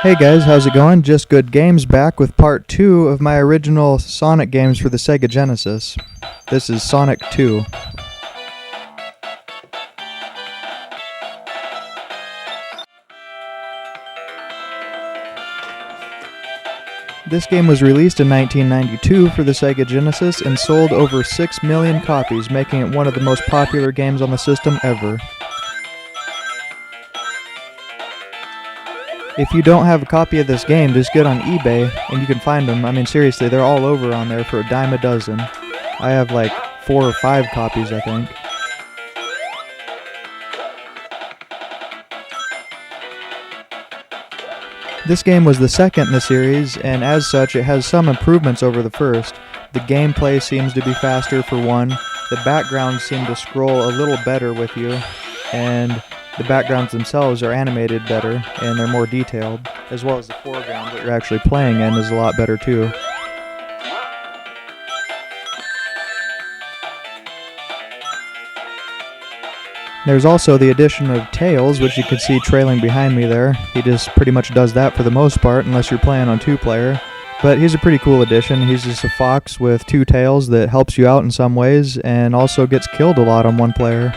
Hey guys, how's it going? Just Good Games back with part 2 of my original Sonic games for the Sega Genesis. This is Sonic 2. This game was released in 1992 for the Sega Genesis and sold over 6 million copies, making it one of the most popular games on the system ever. If you don't have a copy of this game, just get on eBay and you can find them. I mean, seriously, they're all over on there for a dime a dozen. I have like 4 or 5 copies, I think. This game was the second in the series, and as such, it has some improvements over the first. The gameplay seems to be faster for one, the backgrounds seem to scroll a little better with you, and the backgrounds themselves are animated better, and they're more detailed, as well as the foreground that you're actually playing in is a lot better too. There's also the addition of Tails, which you can see trailing behind me there. He just pretty much does that for the most part, unless you're playing on 2-player. But he's a pretty cool addition. He's just a fox with 2 tails that helps you out in some ways, and also gets killed a lot on 1 player.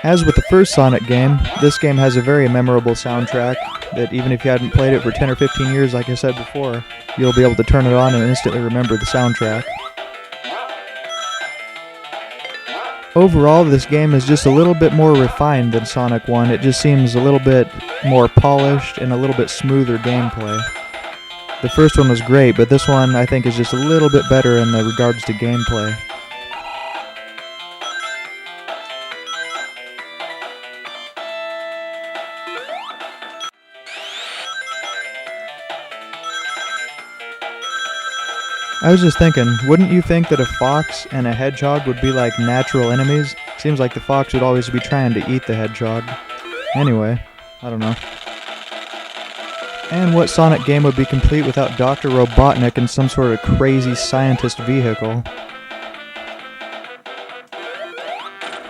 As with the first Sonic game, this game has a very memorable soundtrack that even if you hadn't played it for 10 or 15 years, like I said before, you'll be able to turn it on and instantly remember the soundtrack. Overall, this game is just a little bit more refined than Sonic 1. It just seems a little bit more polished and a little bit smoother gameplay. The first one was great, but this one I think is just a little bit better in the regards to gameplay. I was just thinking, wouldn't you think that a fox and a hedgehog would be like natural enemies? Seems like the fox would always be trying to eat the hedgehog. Anyway, I don't know. And what Sonic game would be complete without Dr. Robotnik in some sort of crazy scientist vehicle?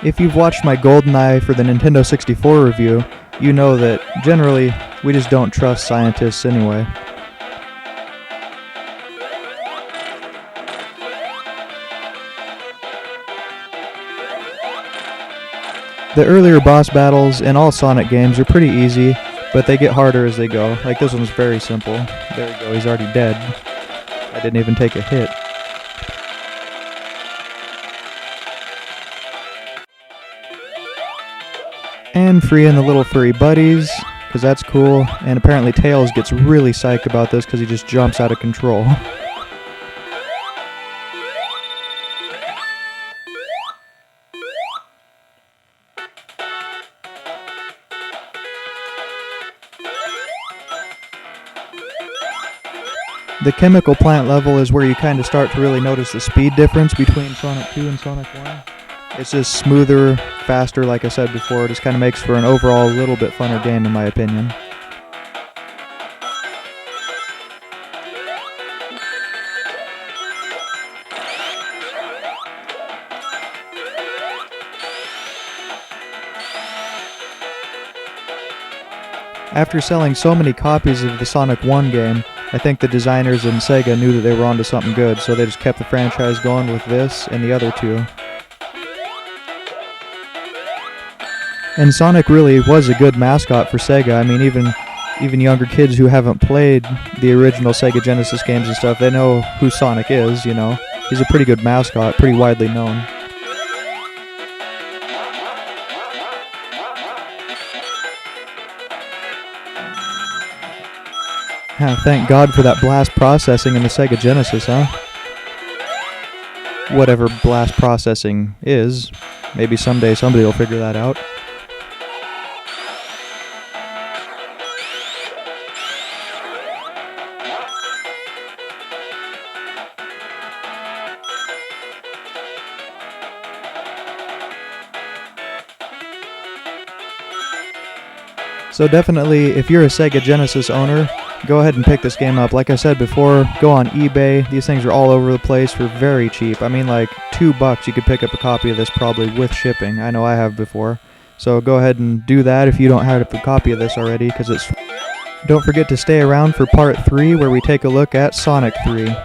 If you've watched my GoldenEye for the Nintendo 64 review, you know that generally we just don't trust scientists anyway. The earlier boss battles in all Sonic games are pretty easy, but they get harder as they go. Like this one's very simple. There we go, he's already dead. I didn't even take a hit. And freeing the little furry buddies, because that's cool. And apparently Tails gets really psyched about this because he just jumps out of control. The chemical plant level is where you kind of start to really notice the speed difference between Sonic 2 and Sonic 1. It's just smoother, faster, like I said before. It just kind of makes for an overall little bit funner game in my opinion. After selling so many copies of the Sonic 1 game, I think the designers in Sega knew that they were onto something good, so they just kept the franchise going with this and the other 2. And Sonic really was a good mascot for Sega. I mean, even younger kids who haven't played the original Sega Genesis games and stuff, they know who Sonic is, you know. He's a pretty good mascot, pretty widely known. Thank God for that blast processing in the Sega Genesis, huh? Whatever blast processing is. Maybe someday somebody will figure that out. So definitely, if you're a Sega Genesis owner, go ahead and pick this game up. Like I said before, go on eBay. These things are all over the place for very cheap. I mean, like $2 you could pick up a copy of this probably with shipping. I know I have before. So go ahead and do that if you don't have a copy of this already, because it's... Don't forget to stay around for part 3, where we take a look at Sonic 3.